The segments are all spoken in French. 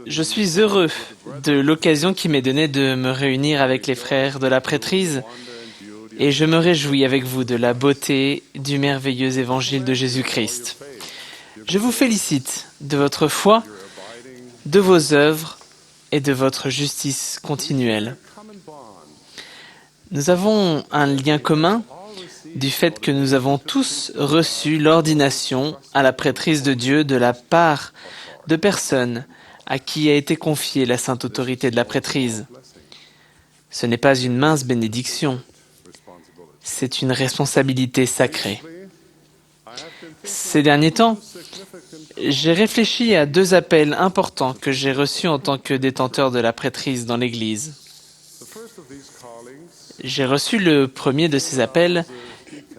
Je suis heureux de l'occasion qui m'est donnée de me réunir avec les frères de la prêtrise et je me réjouis avec vous de la beauté du merveilleux évangile de Jésus-Christ. Je vous félicite de votre foi, de vos œuvres et de votre justice continuelle. Nous avons un lien commun du fait que nous avons tous reçu l'ordination à la prêtrise de Dieu de la part de personnes à qui a été confiée la sainte autorité de la prêtrise. Ce n'est pas une mince bénédiction, c'est une responsabilité sacrée. Ces derniers temps, j'ai réfléchi à 2 appels importants que j'ai reçus en tant que détenteur de la prêtrise dans l'Église. J'ai reçu le premier de ces appels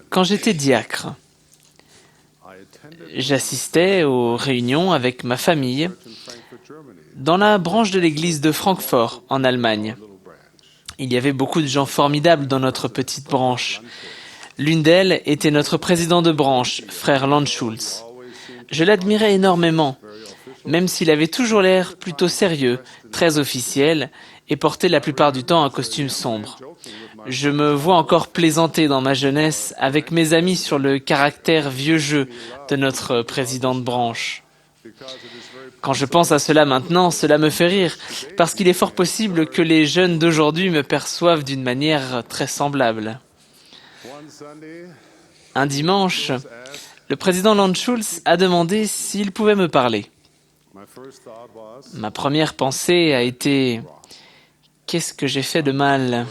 quand j'étais diacre. J'assistais aux réunions avec ma famille dans la branche de l'église de Francfort, en Allemagne. Il y avait beaucoup de gens formidables dans notre petite branche. L'une d'elles était notre président de branche, frère Landschulz. Je l'admirais énormément, même s'il avait toujours l'air plutôt sérieux, très officiel, et portait la plupart du temps un costume sombre. Je me vois encore plaisanter dans ma jeunesse avec mes amis sur le caractère vieux jeu de notre président de branche. Quand je pense à cela maintenant, cela me fait rire, parce qu'il est fort possible que les jeunes d'aujourd'hui me perçoivent d'une manière très semblable. Un dimanche, le président Landschulz a demandé s'il pouvait me parler. Ma première pensée a été « Qu'est-ce que j'ai fait de mal ?»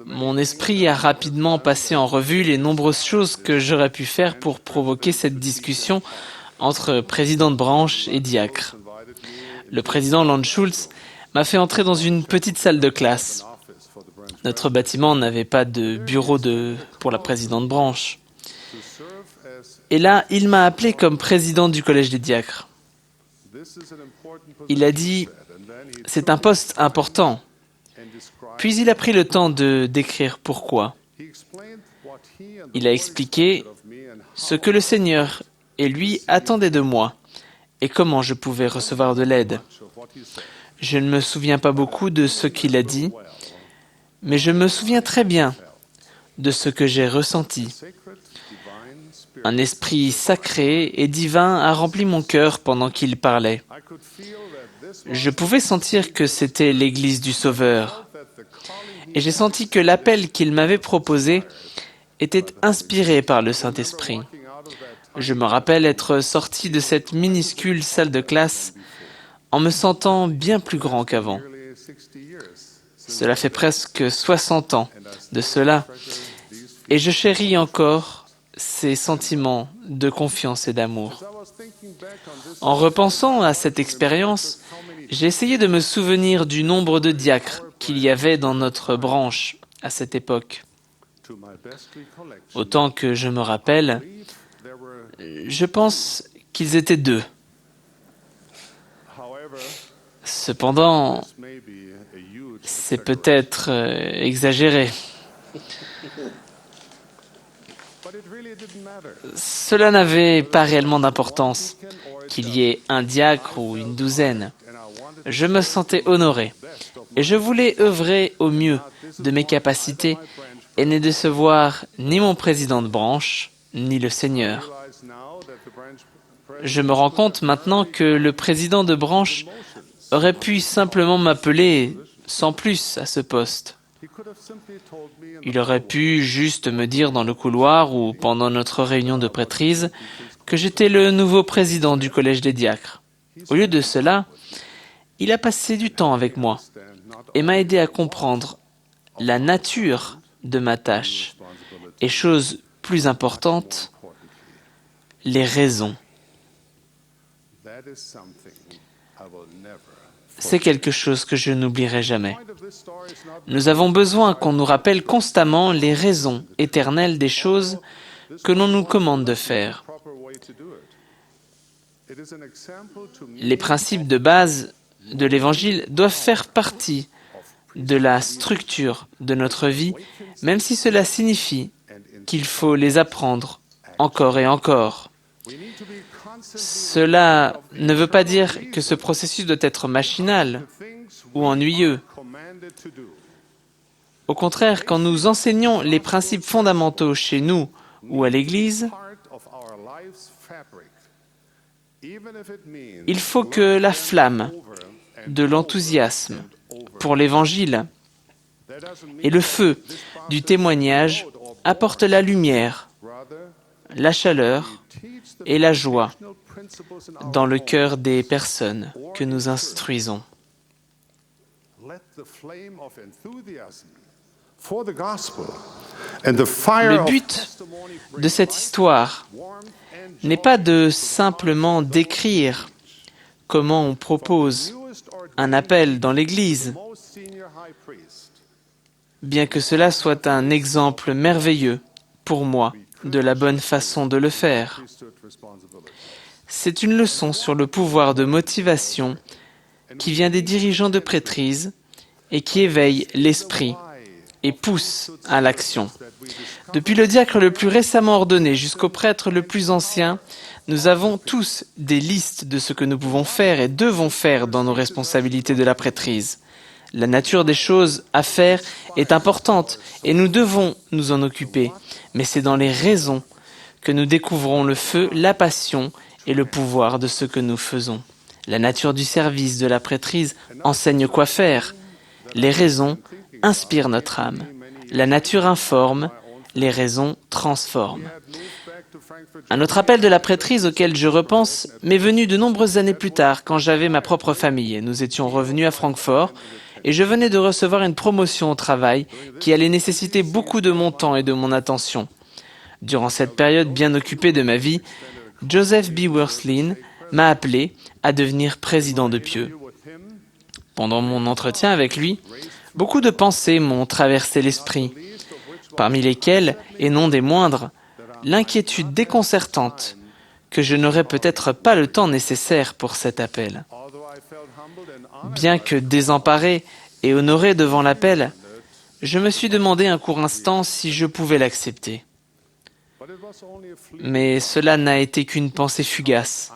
Mon esprit a rapidement passé en revue les nombreuses choses que j'aurais pu faire pour provoquer cette discussion entre président de branche et diacre. Le président Landschulz m'a fait entrer dans une petite salle de classe. Notre bâtiment n'avait pas de bureau pour la présidente de branche. Et là, il m'a appelé comme président du collège des diacres. Il a dit « C'est un poste important ». Puis il a pris le temps de décrire pourquoi. Il a expliqué ce que le Seigneur et lui attendaient de moi et comment je pouvais recevoir de l'aide. Je ne me souviens pas beaucoup de ce qu'il a dit, mais je me souviens très bien de ce que j'ai ressenti. Un esprit sacré et divin a rempli mon cœur pendant qu'il parlait. Je pouvais sentir que c'était l'Église du Sauveur. Et j'ai senti que l'appel qu'il m'avait proposé était inspiré par le Saint-Esprit. Je me rappelle être sorti de cette minuscule salle de classe en me sentant bien plus grand qu'avant. Cela fait presque 60 ans de cela, et je chéris encore ces sentiments de confiance et d'amour. En repensant à cette expérience, j'ai essayé de me souvenir du nombre de diacres qu'il y avait dans notre branche à cette époque. Autant que je me rappelle, je pense qu'ils étaient 2. Cependant, c'est peut-être exagéré. Cela n'avait pas réellement d'importance, qu'il y ait un diacre ou une douzaine. Je me sentais honoré et je voulais œuvrer au mieux de mes capacités et ne décevoir ni mon président de branche, ni le Seigneur. Je me rends compte maintenant que le président de branche aurait pu simplement m'appeler sans plus à ce poste. Il aurait pu juste me dire dans le couloir ou pendant notre réunion de prêtrise que j'étais le nouveau président du collège des diacres. Au lieu de cela, il a passé du temps avec moi et m'a aidé à comprendre la nature de ma tâche et, chose plus importante, les raisons. C'est quelque chose que je n'oublierai jamais. Nous avons besoin qu'on nous rappelle constamment les raisons éternelles des choses que l'on nous commande de faire. Les principes de base de l'Évangile doivent faire partie de la structure de notre vie, même si cela signifie qu'il faut les apprendre encore et encore. Cela ne veut pas dire que ce processus doit être machinal ou ennuyeux. Au contraire, quand nous enseignons les principes fondamentaux chez nous ou à l'Église, il faut que la flamme de l'enthousiasme pour l'Évangile et le feu du témoignage apportent la lumière, la chaleur et la joie dans le cœur des personnes que nous instruisons. Le but de cette histoire n'est pas de simplement décrire comment on propose un appel dans l'Église, bien que cela soit un exemple merveilleux pour moi de la bonne façon de le faire. C'est une leçon sur le pouvoir de motivation qui vient des dirigeants de prêtrise et qui éveille l'esprit et pousse à l'action. Depuis le diacre le plus récemment ordonné jusqu'au prêtre le plus ancien, nous avons tous des listes de ce que nous pouvons faire et devons faire dans nos responsabilités de la prêtrise. La nature des choses à faire est importante et nous devons nous en occuper, mais c'est dans les raisons que nous découvrons le feu, la passion et le pouvoir de ce que nous faisons. La nature du service de la prêtrise enseigne quoi faire. Les raisons inspirent notre âme. La nature informe, les raisons transforment. Un autre appel de la prêtrise auquel je repense m'est venu de nombreuses années plus tard, quand j'avais ma propre famille. Nous étions revenus à Francfort et je venais de recevoir une promotion au travail qui allait nécessiter beaucoup de mon temps et de mon attention. Durant cette période bien occupée de ma vie, Joseph B. Worslin m'a appelé à devenir président de Pieux. Pendant mon entretien avec lui, beaucoup de pensées m'ont traversé l'esprit, parmi lesquelles, et non des moindres, l'inquiétude déconcertante que je n'aurais peut-être pas le temps nécessaire pour cet appel. Bien que désemparé et honoré devant l'appel, je me suis demandé un court instant si je pouvais l'accepter. Mais cela n'a été qu'une pensée fugace,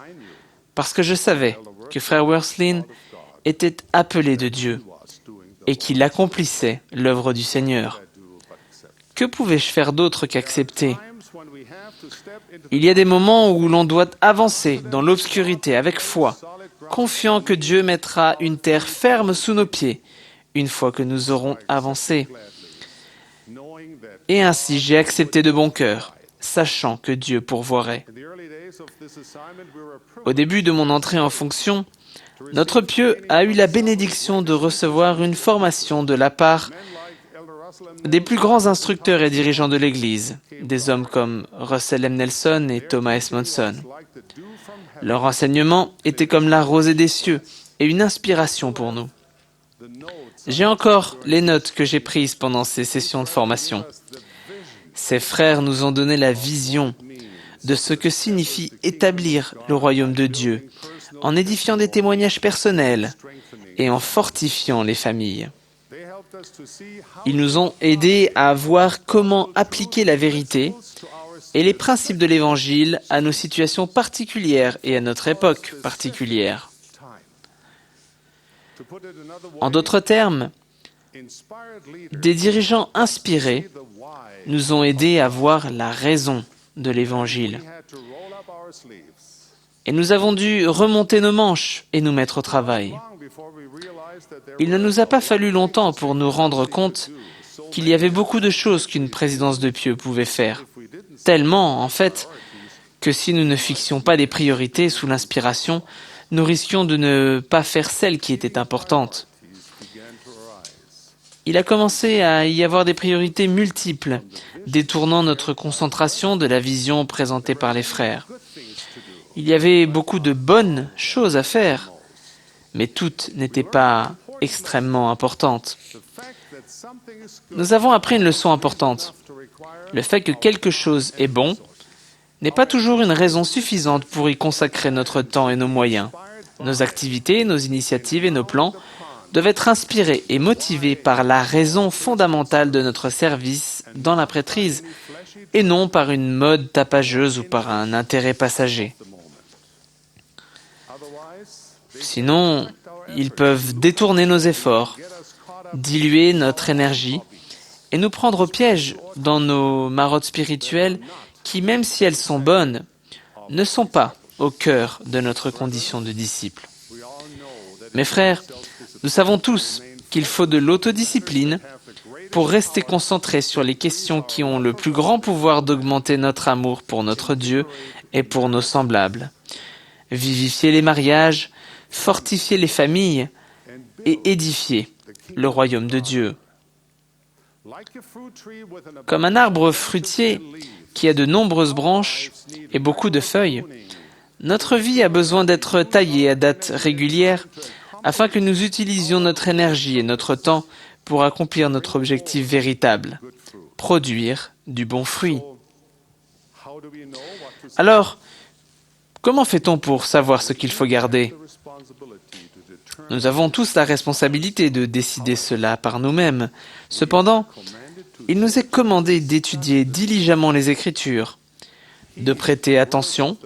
parce que je savais que frère Worslin était appelé de Dieu et qu'il accomplissait l'œuvre du Seigneur. Que pouvais-je faire d'autre qu'accepter ? Il y a des moments où l'on doit avancer dans l'obscurité avec foi, confiant que Dieu mettra une terre ferme sous nos pieds une fois que nous aurons avancé. Et ainsi j'ai accepté de bon cœur, sachant que Dieu pourvoirait. Au début de mon entrée en fonction, notre Pieux a eu la bénédiction de recevoir une formation de la part des plus grands instructeurs et dirigeants de l'Église, des hommes comme Russell M. Nelson et Thomas S. Monson. Leur enseignement était comme la rosée des cieux et une inspiration pour nous. J'ai encore les notes que j'ai prises pendant ces sessions de formation. Ces frères nous ont donné la vision de ce que signifie établir le royaume de Dieu, en édifiant des témoignages personnels et en fortifiant les familles. Ils nous ont aidés à voir comment appliquer la vérité et les principes de l'Évangile à nos situations particulières et à notre époque particulière. En d'autres termes, des dirigeants inspirés nous ont aidés à voir la raison de l'Évangile. Et nous avons dû remonter nos manches et nous mettre au travail. Il ne nous a pas fallu longtemps pour nous rendre compte qu'il y avait beaucoup de choses qu'une présidence de Pieux pouvait faire. Tellement, en fait, que si nous ne fixions pas des priorités sous l'inspiration, nous risquions de ne pas faire celles qui étaient importantes. Il a commencé à y avoir des priorités multiples, détournant notre concentration de la vision présentée par les frères. Il y avait beaucoup de bonnes choses à faire, mais toutes n'étaient pas extrêmement importantes. Nous avons appris une leçon importante. Le fait que quelque chose est bon n'est pas toujours une raison suffisante pour y consacrer notre temps et nos moyens. Nos activités, nos initiatives et nos plans doivent être inspirés et motivés par la raison fondamentale de notre service dans la prêtrise, et non par une mode tapageuse ou par un intérêt passager. Sinon, ils peuvent détourner nos efforts, diluer notre énergie et nous prendre au piège dans nos marottes spirituelles qui, même si elles sont bonnes, ne sont pas au cœur de notre condition de disciple. Mes frères, nous savons tous qu'il faut de l'autodiscipline pour rester concentrés sur les questions qui ont le plus grand pouvoir d'augmenter notre amour pour notre Dieu et pour nos semblables. Vivifier les mariages, fortifier les familles et édifier le royaume de Dieu. Comme un arbre fruitier qui a de nombreuses branches et beaucoup de feuilles, notre vie a besoin d'être taillée à date régulière afin que nous utilisions notre énergie et notre temps pour accomplir notre objectif véritable, produire du bon fruit. Alors, comment fait-on pour savoir ce qu'il faut garder ? Nous avons tous la responsabilité de décider cela par nous-mêmes. Cependant, il nous est commandé d'étudier diligemment les Écritures, de prêter attention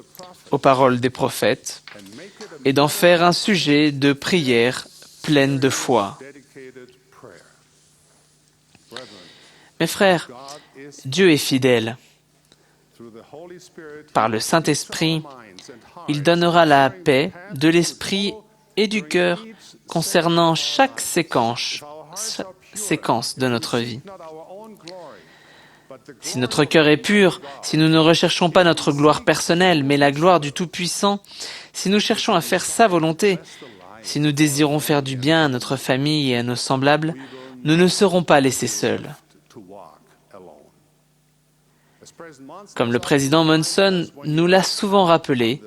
aux paroles des prophètes et d'en faire un sujet de prière pleine de foi. Mes frères, Dieu est fidèle. Par le Saint-Esprit, il donnera la paix de l'esprit et du cœur concernant chaque séquence de notre vie. Si notre cœur est pur, si nous ne recherchons pas notre gloire personnelle, mais la gloire du Tout-Puissant, si nous cherchons à faire sa volonté, si nous désirons faire du bien à notre famille et à nos semblables, nous ne serons pas laissés seuls. Comme le président Monson nous l'a souvent rappelé,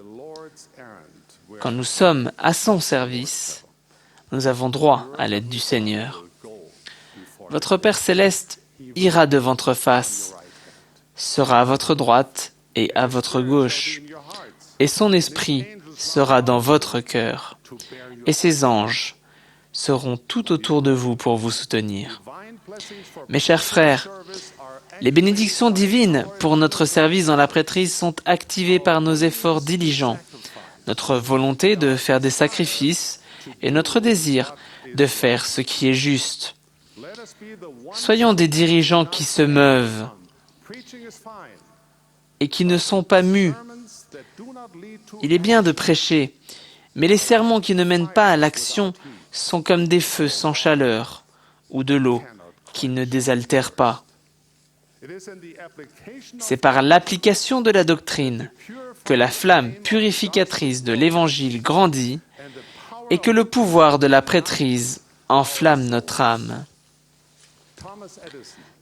quand nous sommes à son service, nous avons droit à l'aide du Seigneur. Votre Père céleste ira devant votre face, sera à votre droite et à votre gauche, et son esprit sera dans votre cœur, et ses anges seront tout autour de vous pour vous soutenir. Mes chers frères, les bénédictions divines pour notre service dans la prêtrise sont activées par nos efforts diligents, notre volonté de faire des sacrifices et notre désir de faire ce qui est juste. Soyons des dirigeants qui se meuvent et qui ne sont pas mus. Il est bien de prêcher, mais les sermons qui ne mènent pas à l'action sont comme des feux sans chaleur ou de l'eau qui ne désaltère pas. C'est par l'application de la doctrine que la flamme purificatrice de l'Évangile grandit et que le pouvoir de la prêtrise enflamme notre âme.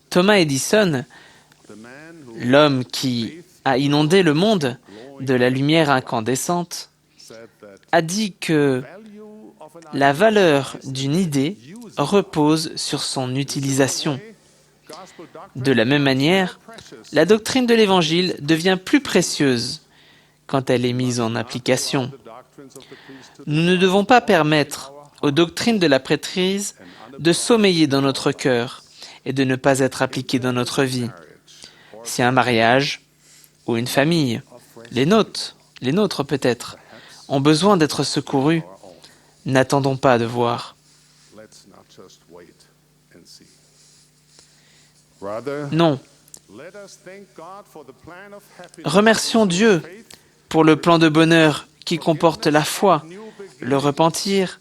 Thomas Edison, l'homme qui a inondé le monde de la lumière incandescente, a dit que la valeur d'une idée repose sur son utilisation. De la même manière, la doctrine de l'Évangile devient plus précieuse quand elle est mise en application. Nous ne devons pas permettre aux doctrines de la prêtrise de sommeiller dans notre cœur et de ne pas être appliquées dans notre vie. Si un mariage ou une famille, les nôtres peut-être, ont besoin d'être secourus, n'attendons pas de voir. Non. Remercions Dieu pour le plan de bonheur qui comporte la foi, le repentir,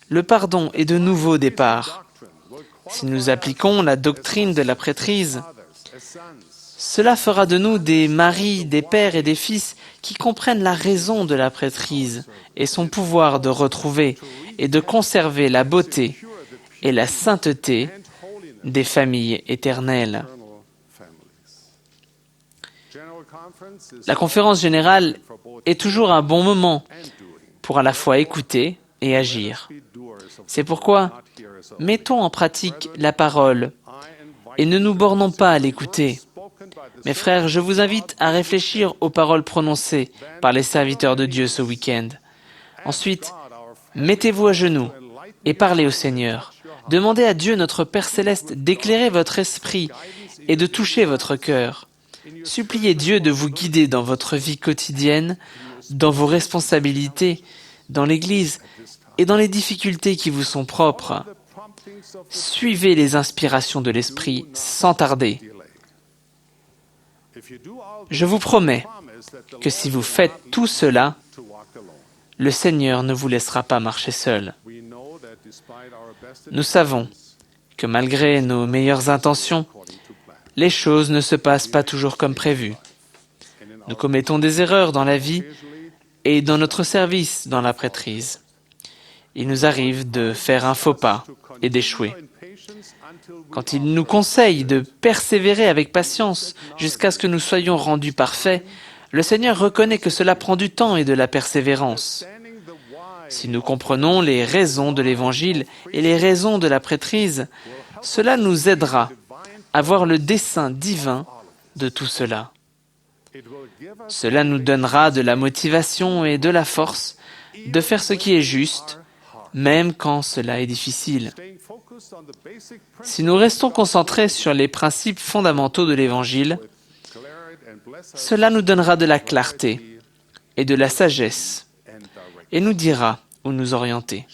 le pardon et de nouveaux départs. Si nous appliquons la doctrine de la prêtrise, cela fera de nous des maris, des pères et des fils qui comprennent la raison de la prêtrise et son pouvoir de retrouver et de conserver la beauté et la sainteté des familles éternelles. La conférence générale est toujours un bon moment pour à la fois écouter et agir. C'est pourquoi mettons en pratique la parole et ne nous bornons pas à l'écouter. Mes frères, je vous invite à réfléchir aux paroles prononcées par les serviteurs de Dieu ce week-end. Ensuite, mettez-vous à genoux et parlez au Seigneur. Demandez à Dieu, notre Père céleste, d'éclairer votre esprit et de toucher votre cœur. Suppliez Dieu de vous guider dans votre vie quotidienne dans vos responsabilités, dans l'Église et dans les difficultés qui vous sont propres. Suivez les inspirations de l'Esprit sans tarder. Je vous promets que si vous faites tout cela, le Seigneur ne vous laissera pas marcher seul. Nous savons que malgré nos meilleures intentions, les choses ne se passent pas toujours comme prévu. Nous commettons des erreurs dans la vie et dans notre service dans la prêtrise. Il nous arrive de faire un faux pas et d'échouer. Quand il nous conseille de persévérer avec patience jusqu'à ce que nous soyons rendus parfaits, le Seigneur reconnaît que cela prend du temps et de la persévérance. Si nous comprenons les raisons de l'Évangile et les raisons de la prêtrise, cela nous aidera à voir le dessein divin de tout cela. Cela nous donnera de la motivation et de la force de faire ce qui est juste, même quand cela est difficile. Si nous restons concentrés sur les principes fondamentaux de l'Évangile, cela nous donnera de la clarté et de la sagesse et nous dira où nous orienter.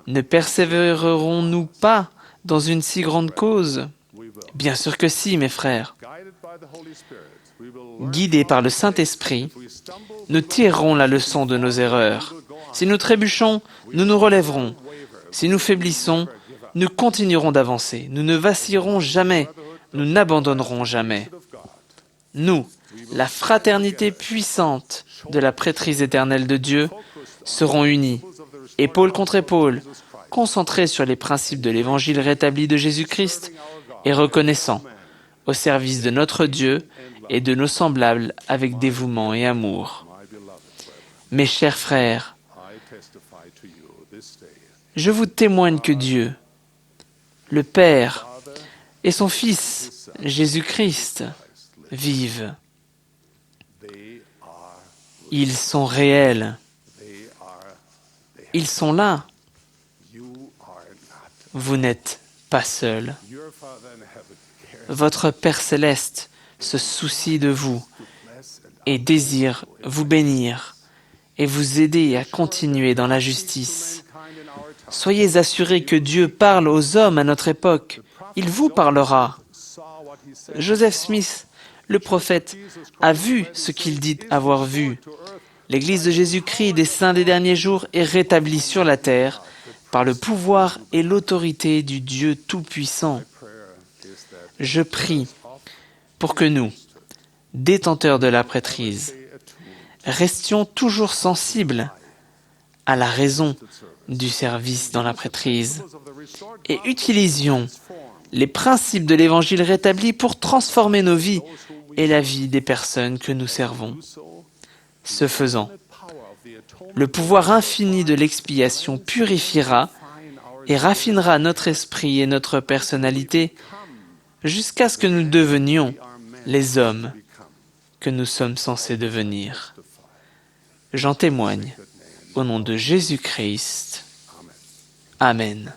Ne persévérerons-nous pas dans une si grande cause? Bien sûr que si, mes frères. Guidés par le Saint-Esprit, nous tirerons la leçon de nos erreurs. Si nous trébuchons, nous nous relèverons. Si nous faiblissons, nous continuerons d'avancer. Nous ne vacillerons jamais. Nous n'abandonnerons jamais. Nous, la fraternité puissante de la prêtrise éternelle de Dieu, serons unis, épaule contre épaule, concentrés sur les principes de l'Évangile rétabli de Jésus-Christ et reconnaissants, au service de notre Dieu et de nos semblables avec dévouement et amour. Mes chers frères, je vous témoigne que Dieu, le Père et son Fils, Jésus-Christ, vivent. Ils sont réels. Ils sont là. Vous n'êtes pas seul. Votre Père céleste se soucie de vous et désire vous bénir et vous aider à continuer dans la justice. Soyez assurés que Dieu parle aux hommes à notre époque. Il vous parlera. Joseph Smith, le prophète, a vu ce qu'il dit avoir vu. L'Église de Jésus-Christ des saints des derniers jours est rétablie sur la terre par le pouvoir et l'autorité du Dieu Tout-Puissant. Je prie pour que nous, détenteurs de la prêtrise, restions toujours sensibles à la raison du service dans la prêtrise et utilisions les principes de l'Évangile rétabli pour transformer nos vies et la vie des personnes que nous servons. Ce faisant, le pouvoir infini de l'expiation purifiera et raffinera notre esprit et notre personnalité jusqu'à ce que nous devenions les hommes que nous sommes censés devenir. J'en témoigne au nom de Jésus-Christ. Amen.